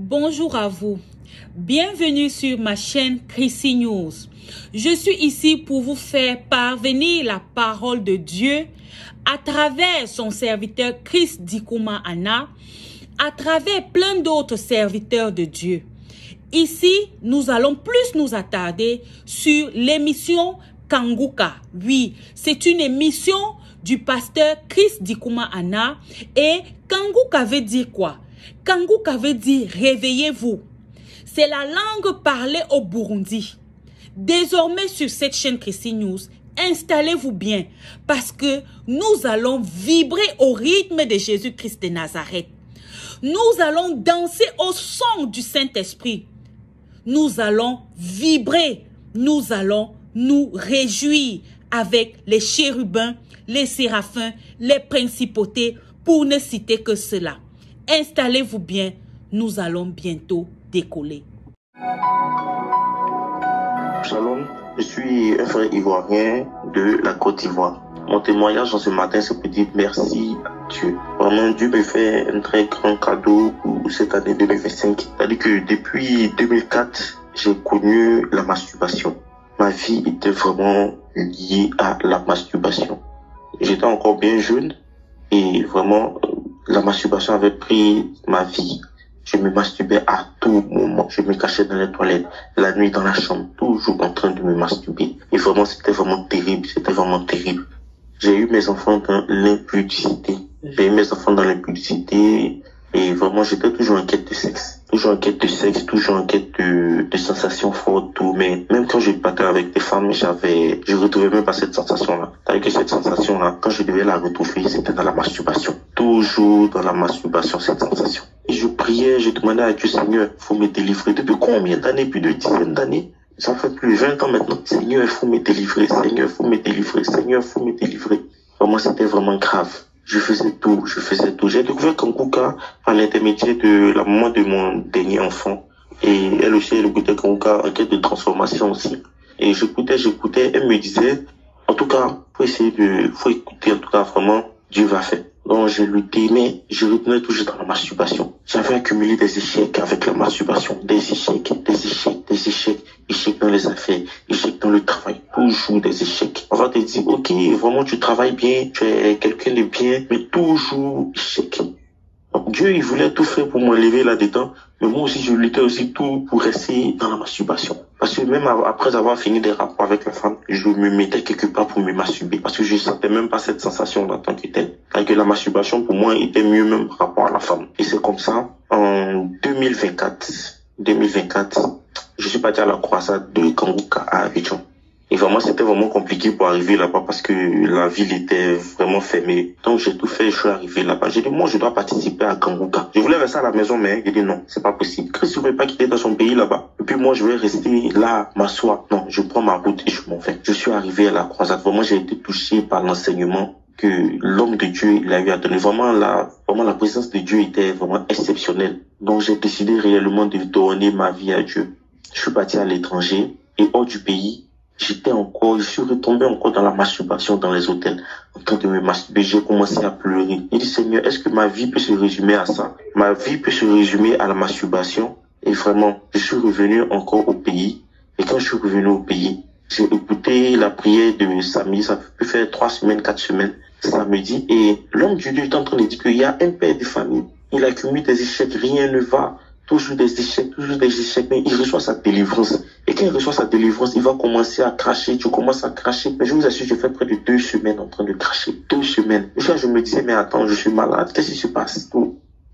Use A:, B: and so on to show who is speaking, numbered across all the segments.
A: Bonjour à vous. Bienvenue sur ma chaîne Chrissy News. Je suis ici pour vous faire parvenir la parole de Dieu à travers son serviteur Chris Dikouma Anna, à travers plein d'autres serviteurs de Dieu. Ici, nous allons plus nous attarder sur l'émission Kanguka. Oui, c'est une émission du pasteur Chris Dikouma Anna. Et Kanguka veut dire quoi? Kanguka veut dire réveillez-vous. C'est la langue parlée au Burundi. Désormais sur cette chaîne Chrissy News, installez-vous bien parce que nous allons vibrer au rythme de Jésus-Christ de Nazareth. Nous allons danser au son du Saint-Esprit. Nous allons vibrer. Nous allons nous réjouir avec les chérubins, les séraphins, les principautés, pour ne citer que cela. Installez-vous bien, nous allons bientôt décoller.
B: Shalom, je suis un frère ivoirien de la Côte d'Ivoire. Mon témoignage en ce matin, c'est pour dire merci à Dieu. Vraiment, Dieu me fait un très grand cadeau pour cette année 2025. C'est-à-dire que depuis 2004, j'ai connu la masturbation. Ma vie était vraiment liée à la masturbation. J'étais encore bien jeune et vraiment, la masturbation avait pris ma vie. Je me masturbais à tout moment. Je me cachais dans les toilettes, la nuit dans la chambre, toujours en train de me masturber. Et vraiment, c'était vraiment terrible. C'était vraiment terrible. J'ai eu mes enfants dans l'impudicité. Et vraiment, j'étais toujours en quête de sexe. Toujours en quête de sexe, toujours en quête de sensations fortes, tout. Mais même quand je partais avec des femmes, je retrouvais même pas cette sensation-là. C'est-à-dire que cette sensation-là, quand je devais la retrouver, c'était dans la masturbation. Toujours dans la masturbation, cette sensation. Et je priais, je demandais à Dieu, Seigneur, faut me délivrer. Depuis combien d'années? Plus de dizaines d'années. Ça fait plus de 20 ans maintenant. Seigneur, il faut me délivrer. Seigneur, il faut me délivrer. Seigneur, il faut me délivrer. Vraiment, c'était vraiment grave. Je faisais tout. J'ai découvert Kanguka par l'intermédiaire de la maman de mon dernier enfant. Et elle aussi, elle écoutait Kanguka en quête de transformation aussi. Et j'écoutais, elle me disait, en tout cas, faut écouter, en tout cas, vraiment, Dieu va faire. Donc, je luttais, mais je retenais toujours dans la masturbation. J'avais accumulé des échecs avec la masturbation. Des échecs. Échecs dans les affaires, échecs dans le travail. Toujours des échecs. On va te dire, ok, vraiment, tu travailles bien, tu es quelqu'un de bien, mais toujours échec. Donc, Dieu, il voulait tout faire pour m'enlever là-dedans. Mais moi aussi, je luttais aussi tout pour rester dans la masturbation. Parce que même après avoir fini des rapports avec la femme, je me mettais quelque part pour me masturber. Parce que je sentais même pas cette sensation en tant que telle. Alors que la masturbation, pour moi, était mieux même par rapport à la femme. Et c'est comme ça, en 2024, je suis parti à la croisade de Kanguka à Abidjan. Et vraiment, c'était vraiment compliqué pour arriver là-bas parce que la ville était vraiment fermée. Donc, j'ai tout fait, je suis arrivé là-bas. J'ai dit, moi, je dois participer à Kanguka. Je voulais rester à la maison, mais j'ai dit non, c'est pas possible. Chris ne veut pas quitter dans son pays là-bas. Et puis moi, je vais rester là, m'asseoir. Non, je prends ma route et je m'en vais. Je suis arrivé à la croisade. Vraiment, j'ai été touché par l'enseignement que l'homme de Dieu, il a eu à donner. Vraiment, la présence de Dieu était vraiment exceptionnelle. Donc, j'ai décidé réellement de donner ma vie à Dieu. Je suis parti à l'étranger et hors du pays. Je suis retombé encore dans la masturbation dans les hôtels, en train de me masturber. J'ai commencé à pleurer. J'ai dit, Seigneur, est-ce que ma vie peut se résumer à ça? Ma vie peut se résumer à la masturbation? Et vraiment, je suis revenu encore au pays. Et quand je suis revenu au pays, j'ai écouté la prière de samedi. Ça peut faire 3 semaines, 4 semaines, samedi. Et l'homme de Dieu est en train de dire qu'il y a un père de famille. Il accumule des échecs, rien ne va. Toujours des échecs, mais il reçoit sa délivrance. Et quand il reçoit sa délivrance, il va commencer à cracher, tu commences à cracher. Mais je vous assure, j'ai fait près de 2 semaines en train de cracher. 2 semaines. Une fois, je me disais, mais attends, je suis malade, qu'est-ce qui se passe?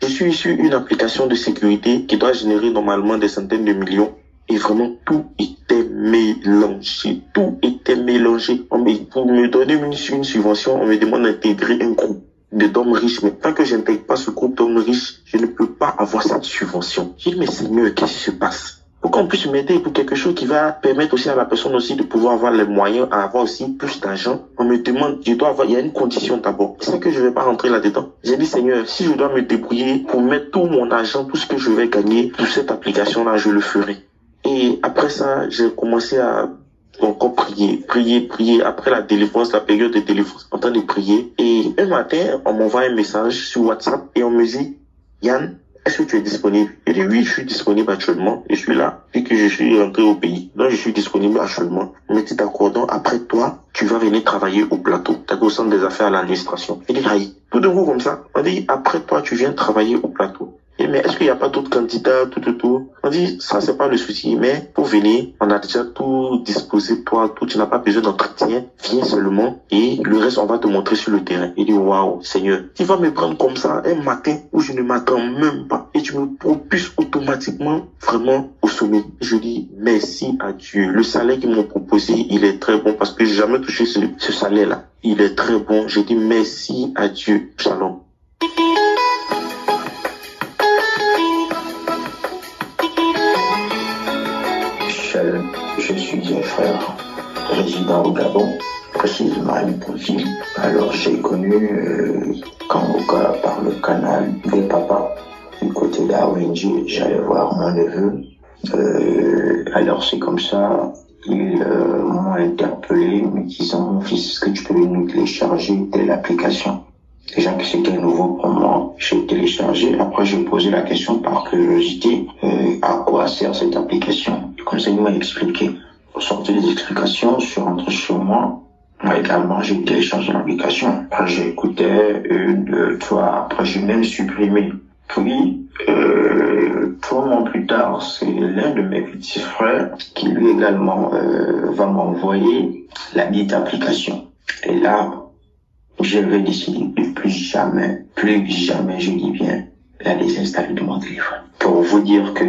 B: Je suis sur une application de sécurité qui doit générer normalement des centaines de millions. Et vraiment, tout était mélangé. Pour me donner une subvention, on me demande d'intégrer un groupe d'hommes riches, mais tant que je n'intègre pas ce groupe d'hommes riches, je ne peux pas avoir cette subvention. J'ai dit, mais Seigneur, qu'est-ce qui se passe? Pour qu'on puisse m'aider pour quelque chose qui va permettre aussi à la personne aussi de pouvoir avoir les moyens à avoir aussi plus d'argent, on me demande, il y a une condition d'abord. C'est que je ne vais pas rentrer là-dedans. J'ai dit, Seigneur, si je dois me débrouiller pour mettre tout mon argent, tout ce que je vais gagner pour cette application-là, je le ferai. Et après ça, j'ai commencé à encore prier. Après la délivrance, la période de délivrance, en train de prier. Et un matin, on m'envoie un message sur WhatsApp et on me dit, Yann, est-ce que tu es disponible? Il dit, oui, je suis disponible actuellement. Je suis là. Vu que je suis rentré au pays. Donc, je suis disponible actuellement. Mais dit, d'accord, donc, après toi, tu vas venir travailler au plateau. T'as au centre des affaires à l'administration. Il dit, aïe, tout de vous comme ça. On dit, après toi, tu viens travailler au plateau. Et mais est-ce qu'il n'y a pas d'autres candidats, tout? On dit, ça, c'est pas le souci, mais pour venir, on a déjà tout disposé pour toi, tout, tu n'as pas besoin d'entretien, viens seulement, et le reste, on va te montrer sur le terrain. Il dit, waouh, Seigneur, tu vas me prendre comme ça, un matin où je ne m'attends même pas, et tu me propulses automatiquement, vraiment, au sommet. Je dis, merci à Dieu. Le salaire qu'ils m'ont proposé, il est très bon, parce que j'ai jamais touché ce salaire-là. Il est très bon. Je dis, merci à Dieu. Shalom.
C: Je suis un frère résident au Gabon, précisément à Libreville. Alors j'ai connu Kangoka par le canal des papas. Du côté de la ONG, j'allais voir mon neveu. Alors c'est comme ça, ils m'ont interpellé me disant, mon fils, est-ce que tu peux nous télécharger telle application? Déjà que c'était nouveau pour moi, j'ai téléchargé. Après, j'ai posé la question par curiosité, à quoi sert cette application? Comme ça, il m'a expliqué. Pour sortir des explications, je suis rentré chez moi. Moi également, j'ai téléchargé l'application. Après, j'ai écouté une, deux, trois. Après, j'ai même supprimé. Puis, 3 mois plus tard, c'est l'un de mes petits frères qui lui également va m'envoyer la dite application. Et là, j'avais décidé de plus jamais, je dis bien, la désinstaller de mon téléphone. Pour vous dire que,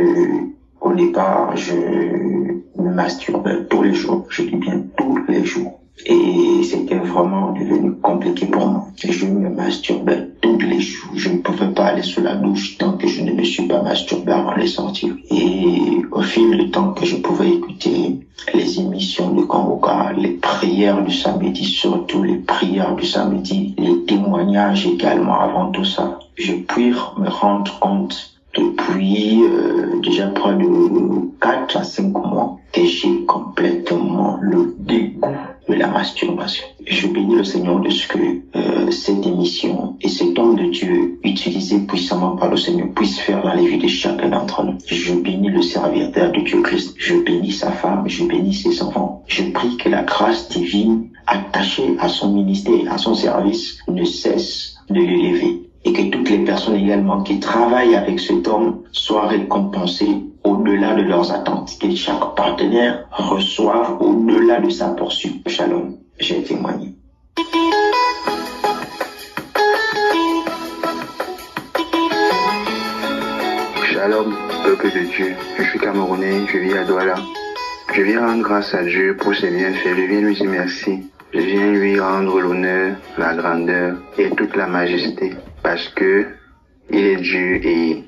C: au départ, je me masturbais tous les jours, je dis bien tous les jours. Et c'était vraiment devenu compliqué pour moi. Je me masturbais tous les jours. Je ne pouvais pas aller sous la douche tant que je ne me suis pas masturbé avant de sortir. Et au fil du temps que je pouvais écouter les émissions de Kangoka, les prières du samedi, surtout les prières du samedi, les témoignages également avant tout ça, je puis me rendre compte depuis déjà près de 4 à 5 mois que j'ai complètement le dégoût de la masturbation. Je bénis le Seigneur de ce que cette émission et cet homme de Dieu utilisé puissamment par le Seigneur puisse faire dans les vies de chacun d'entre nous. Je bénis le serviteur de Dieu Christ. Je bénis sa femme, je bénis ses enfants. Je prie que la grâce divine attachée à son ministère, à son service, ne cesse de l'élever. Et que toutes les personnes également qui travaillent avec cet homme soient récompensées au-delà de leurs attentes. Que chaque partenaire reçoive au-delà de sa portion. Shalom, j'ai témoigné.
D: Shalom, peuple de Dieu. Je suis Camerounais, je vis à Douala. Je viens rendre grâce à Dieu pour ses bienfaits. Je viens lui dire merci. Je viens lui rendre l'honneur, la grandeur et toute la majesté. Parce que il est Dieu et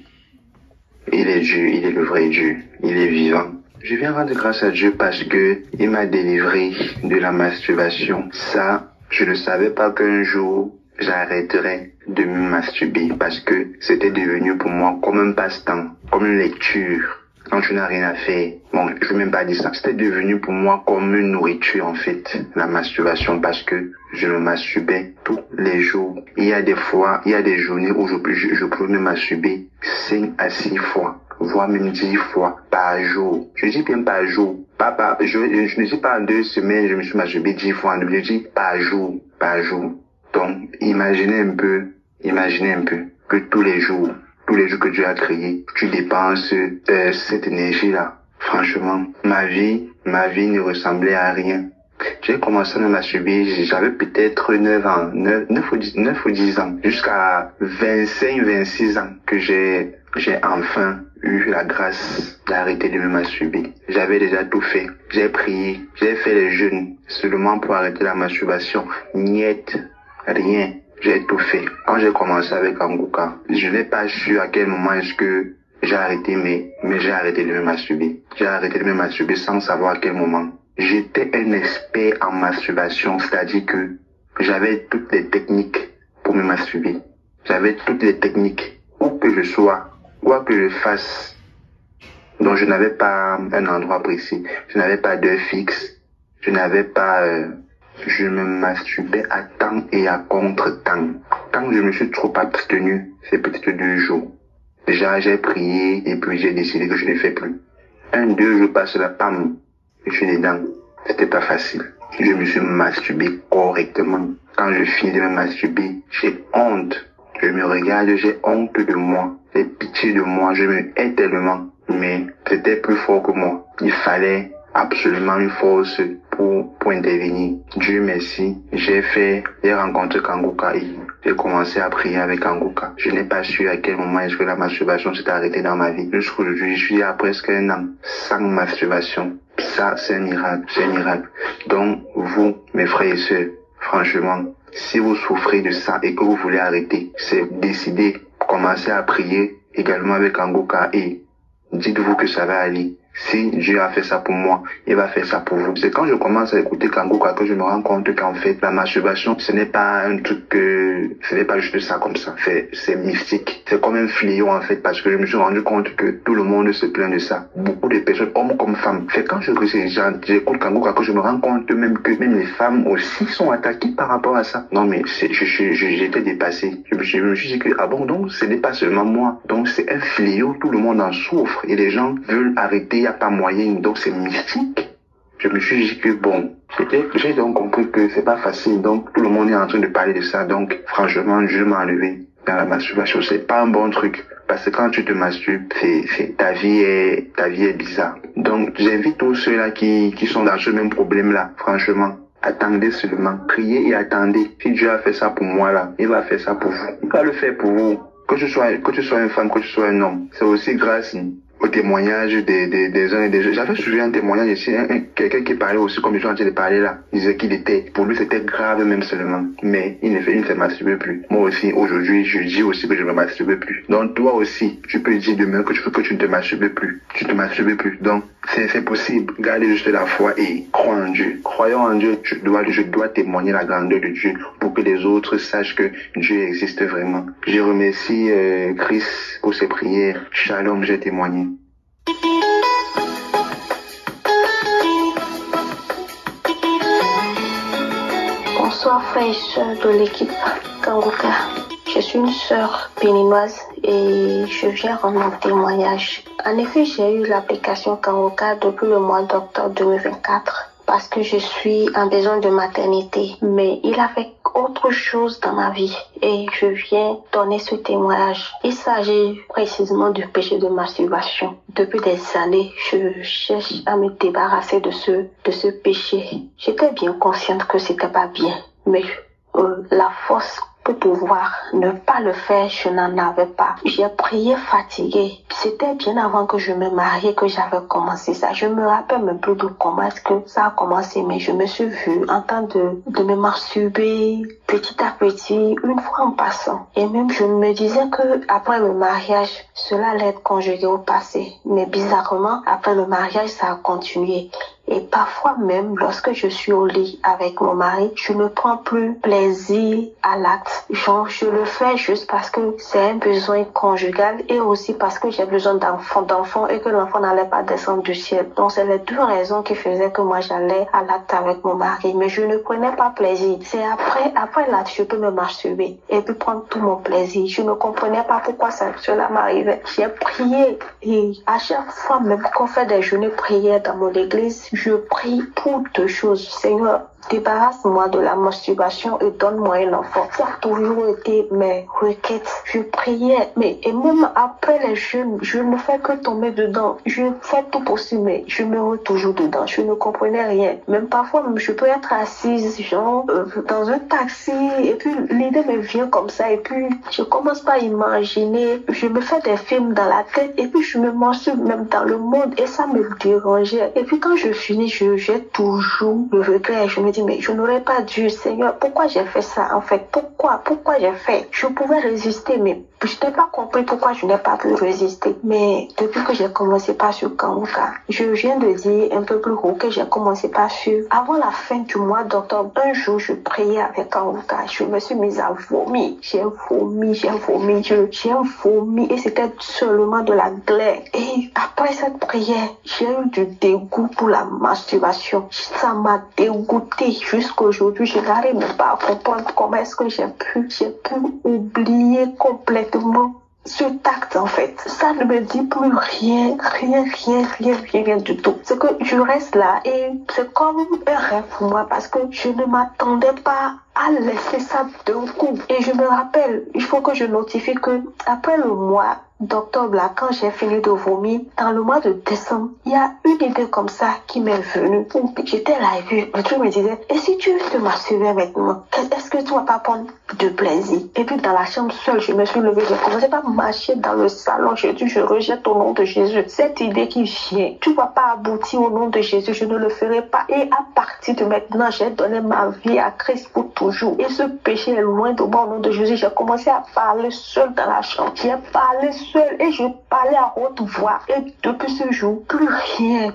D: il est Dieu, il est le vrai Dieu, il est vivant. Je viens rendre grâce à Dieu parce que il m'a délivré de la masturbation. Ça, je ne savais pas qu'un jour j'arrêterais de me masturber parce que c'était devenu pour moi comme un passe-temps, comme une lecture. Quand tu n'as rien à faire, bon, je veux même pas dire ça. C'était devenu pour moi comme une nourriture, en fait, la masturbation, parce que je me masturbais tous les jours. Il y a des fois, il y a des journées où je peux me masturber 5 à 6 fois, voire même 10 fois par jour. Je dis bien par jour. Je ne dis pas en 2 semaines, je me suis masturbé 10 fois, je dis par jour. Donc, imaginez un peu que tous les jours que Dieu a créés, tu dépenses cette énergie-là. Franchement, ma vie ne ressemblait à rien. J'ai commencé à me masturber, j'avais peut-être 9 ou 10 ans, jusqu'à 25, 26 ans que j'ai enfin eu la grâce d'arrêter de me masturber. J'avais déjà tout fait. J'ai prié, j'ai fait les jeûnes seulement pour arrêter la masturbation. Niet, rien. J'ai tout fait. Quand j'ai commencé avec Kangoka, je n'ai pas su à quel moment est-ce que j'ai arrêté, mais j'ai arrêté de me masturber. J'ai arrêté de me masturber sans savoir à quel moment. J'étais un expert en masturbation, c'est-à-dire que j'avais toutes les techniques pour me masturber. J'avais toutes les techniques, où que je sois, quoi que je fasse. Donc je n'avais pas un endroit précis, je n'avais pas d'heure fixe, je n'avais pas... Je me masturbais à temps et à contre-temps. Quand je me suis trop abstenu, c'est peut-être 2 jours. Déjà, j'ai prié et puis j'ai décidé que je ne fais plus. 2 jours passe la PAM. Je suis dedans. C'était pas facile. Je me suis masturbé correctement. Quand je finis de me masturber, j'ai honte. Je me regarde, j'ai honte de moi. J'ai pitié de moi. Je me hais tellement. Mais c'était plus fort que moi. Il fallait absolument une force pour intervenir. Dieu merci. J'ai rencontré Kangoka et j'ai commencé à prier avec Kangoka. Je n'ai pas su à quel moment est-ce que la masturbation s'est arrêtée dans ma vie. Jusqu'aujourd'hui, je suis à presque 1 an sans masturbation. Ça, c'est un miracle. C'est un miracle. Donc, vous, mes frères et sœurs, franchement, si vous souffrez de ça et que vous voulez arrêter, c'est décider, commencer à prier également avec Kangoka et dites-vous que ça va aller. Si Dieu a fait ça pour moi, il va faire ça pour vous. C'est quand je commence à écouter Kangoka que je me rends compte qu'en fait, la masturbation, ce n'est pas un truc ce n'est pas juste ça comme ça. C'est mystique. C'est comme un fléau en fait, parce que je me suis rendu compte que tout le monde se plaint de ça. Beaucoup de personnes, hommes comme femmes. C'est quand j'écoute Kangoka que je me rends compte même que même les femmes aussi sont attaquées par rapport à ça. Non mais j'étais dépassé. Je me suis dit que, ah bon, donc ce n'est pas seulement moi. Donc c'est un fléau, tout le monde en souffre et les gens veulent arrêter. Il n'y a pas moyen, donc c'est mystique. Je me suis dit que bon, j'ai donc compris que c'est pas facile, donc tout le monde est en train de parler de ça, donc franchement, je m'en enlevé dans la masturbation, c'est pas un bon truc, parce que quand tu te masturbes, ta vie est bizarre. Donc j'invite tous ceux-là qui sont dans ce même problème-là, franchement. Attendez seulement, priez et attendez. Si Dieu a fait ça pour moi là, il va faire ça pour vous. Il va le faire pour vous. Que tu sois une femme, que tu sois un homme. C'est aussi grâce au témoignage des uns et des autres. J'avais suivi un témoignage ici, quelqu'un qui parlait aussi comme je suis en train de parler là. Il disait pour lui c'était grave même seulement. Mais il ne se masturbe plus. Moi aussi, aujourd'hui, je dis aussi que je ne me masturbe plus. Donc toi aussi, tu peux dire demain que tu ne te masturbes plus. Tu ne te masturbes plus. Donc, c'est possible. Gardez juste la foi et crois en Dieu. Croyons en Dieu. Je dois témoigner la grandeur de Dieu pour que les autres sachent que Dieu existe vraiment. Je remercie Chris pour ses prières. Shalom, j'ai témoigné.
E: Bonsoir frères et sœurs de l'équipe Kangoka. Je suis une sœur béninoise et je viens rendre mon témoignage. En effet, j'ai eu l'application Kangoka depuis le mois d'octobre 2024 parce que je suis en besoin de maternité. Mais il a fait autre chose dans ma vie et je viens donner ce témoignage. Il s'agit précisément du péché de masturbation. Depuis des années, je cherche à me débarrasser de ce péché. J'étais bien consciente que c'était pas bien, mais la force pour pouvoir ne pas le faire, je n'en avais pas. J'ai prié fatiguée. C'était bien avant que je me marie que j'avais commencé ça. Je me rappelle même plus de comment est-ce que ça a commencé, mais je me suis vue en train de me masturber petit à petit, une fois en passant. Et même je me disais que après le mariage, cela allait être conjugué au passé. Mais bizarrement, après le mariage, ça a continué. Et parfois même, lorsque je suis au lit avec mon mari, je ne prends plus plaisir à l'acte. Genre, je le fais juste parce que c'est un besoin conjugal et aussi parce que j'ai besoin d'enfant et que l'enfant n'allait pas descendre du ciel. Donc, c'est les 2 raisons qui faisaient que moi, j'allais à l'acte avec mon mari. Mais je ne prenais pas plaisir. C'est après l'acte, je peux me masturber et puis prendre tout mon plaisir. Je ne comprenais pas pourquoi cela m'arrivait. J'ai prié et à chaque fois, même qu'on fait des journées prières dans mon église, je prie pour 2 choses. Seigneur, débarrasse-moi de la masturbation et donne-moi un enfant. Ça a toujours été mes requêtes. Je priais, et même après les jeûnes, je ne fais que tomber dedans. Je fais tout possible, mais je me remets toujours dedans. Je ne comprenais rien. Même parfois, je peux être assise, genre, dans un taxi, et puis l'idée me vient comme ça, et puis je commence pas à imaginer. Je me fais des films dans la tête, et puis je me masturbe même dans le monde, et ça me dérangeait. Et puis quand je finis, j'ai toujours le regret. Je me dis, mais je n'aurais pas dû, Seigneur, pourquoi j'ai fait ça en fait? Pourquoi j'ai fait? Je pouvais résister, mais je n'ai pas compris pourquoi je n'ai pas pu résister. Mais depuis que j'ai commencé par suivre Kangoka, je viens de dire un peu plus haut que j'ai commencé par suivre. Avant la fin du mois d'octobre, un jour, je priais avec Kangoka. Je me suis mise à vomir. J'ai vomi et c'était seulement de la glaire. Et après cette prière, j'ai eu du dégoût pour la masturbation. Ça m'a dégoûté jusqu'aujourd'hui. Je n'arrive même pas à comprendre comment est-ce que j'ai pu oublier complètement cet acte, en fait, ça ne me dit plus rien du tout. C'est que je reste là et c'est comme un rêve pour moi parce que je ne m'attendais pas à laisser ça d'un coup. Et je me rappelle, il faut que je notifie que après le mois d'octobre, là, quand j'ai fini de vomir, dans le mois de décembre, il y a une idée comme ça qui m'est venue. J'étais là et puis le truc me disait, et si tu te masturbais maintenant, est-ce que tu vas pas prendre de plaisir? Et puis dans la chambre seule, je me suis levée, j'ai commencé à marcher dans le salon, je dis, je rejette au nom de Jésus. Cette idée qui vient, tu vas pas aboutir au nom de Jésus, je ne le ferai pas. Et à partir de maintenant, j'ai donné ma vie à Christ pour toujours. Et ce péché est loin de moi au nom de Jésus. J'ai commencé à parler seule dans la chambre. J'ai parlé seule et je parlais à haute voix. Et depuis ce jour, plus rien.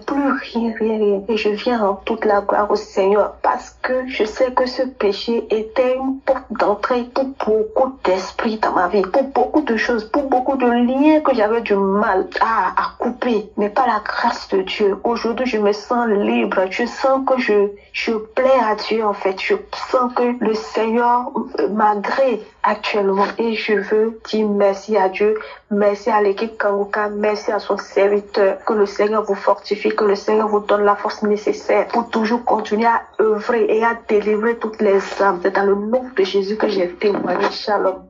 E: Et je viens en toute la gloire au Seigneur parce que je sais que ce péché était une porte d'entrée pour beaucoup d'esprits dans ma vie, pour beaucoup de choses, pour beaucoup de liens que j'avais du mal à couper. Mais par la grâce de Dieu, aujourd'hui, je me sens libre. Je sens que je plais à Dieu, en fait. Je sens que le Seigneur m'agrée actuellement. Et je veux dire merci à Dieu, merci à l'équipe Kanguka, merci à son serviteur. Que le Seigneur vous fortifie, que le Seigneur vous donne la force nécessaire pour toujours continuer à œuvrer et à délivrer toutes les âmes. C'est dans le nom de Jésus que j'ai témoigné. Shalom.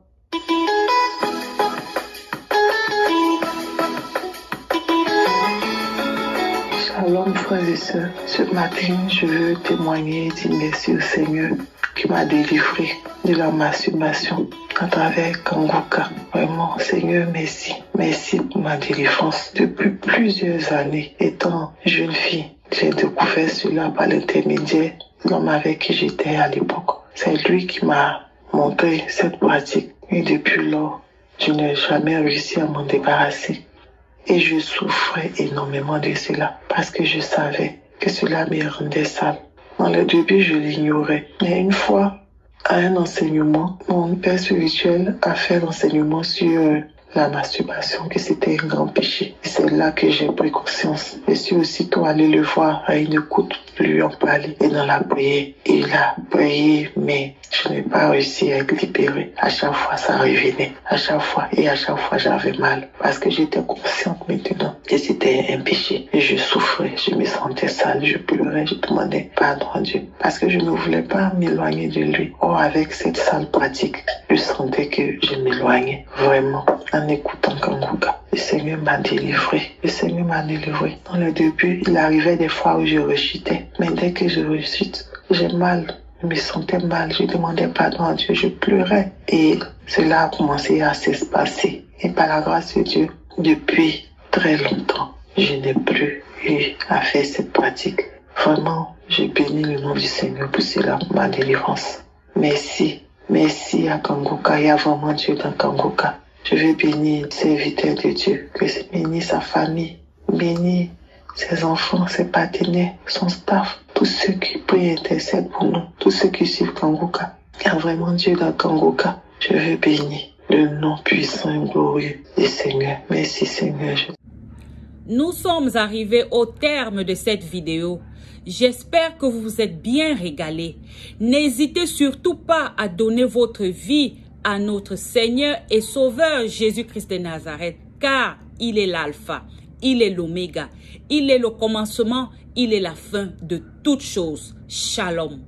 F: Shalom, frères et sœurs. Ce matin, je veux témoigner et dire merci au Seigneur qui m'a délivré de la masturbation à travers Kanguka. Vraiment, Seigneur, merci. Merci pour ma délivrance. Depuis plusieurs années, étant jeune fille, j'ai découvert cela par l'intermédiaire de l'homme avec qui j'étais à l'époque. C'est lui qui m'a montré cette pratique. Et depuis lors, je n'ai jamais réussi à m'en débarrasser. Et je souffrais énormément de cela parce que je savais que cela me rendait sale. Dans le début, je l'ignorais. Mais une fois, à un enseignement, mon père spirituel a fait l'enseignement sur la masturbation, que c'était un grand péché. Et c'est là que j'ai pris conscience. Je suis aussitôt allé le voir, et il ne coûte plus en parler. Et dans la prière, il a prié, mais je n'ai pas réussi à être libéré. À chaque fois, ça revenait. À chaque fois, j'avais mal. Parce que j'étais consciente maintenant que c'était un péché. Et je souffrais, je me sentais sale, je pleurais, je demandais pardon à Dieu. Parce que je ne voulais pas m'éloigner de lui. Or, avec cette sale pratique, je sentais que je m'éloignais vraiment. En écoutant Kanguka, le Seigneur m'a délivré. Le Seigneur m'a délivré. Dans le début, il arrivait des fois où je rechutais. Mais dès que je rechute, j'ai mal. Je me sentais mal. Je demandais pardon à Dieu. Je pleurais. Et cela a commencé à s'espacer. Et par la grâce de Dieu, depuis très longtemps, je n'ai plus eu à faire cette pratique. Vraiment, je bénis le nom du Seigneur pour cela, pour ma délivrance. Merci. Merci à Kanguka. Il y a vraiment Dieu dans Kanguka. Je veux bénir le serviteur de Dieu, que c'est bénir sa famille, bénir ses enfants, ses partenaires, son staff, tous ceux qui prient et intercèdent pour nous, tous ceux qui suivent Kanguka. Il y a vraiment Dieu dans Kanguka. Je veux bénir le nom puissant et glorieux du Seigneur. Merci Seigneur.
A: Nous sommes arrivés au terme de cette vidéo. J'espère que vous vous êtes bien régalés. N'hésitez surtout pas à donner votre vie à notre Seigneur et Sauveur Jésus-Christ de Nazareth, car il est l'alpha, il est l'oméga, il est le commencement, il est la fin de toutes choses. Shalom.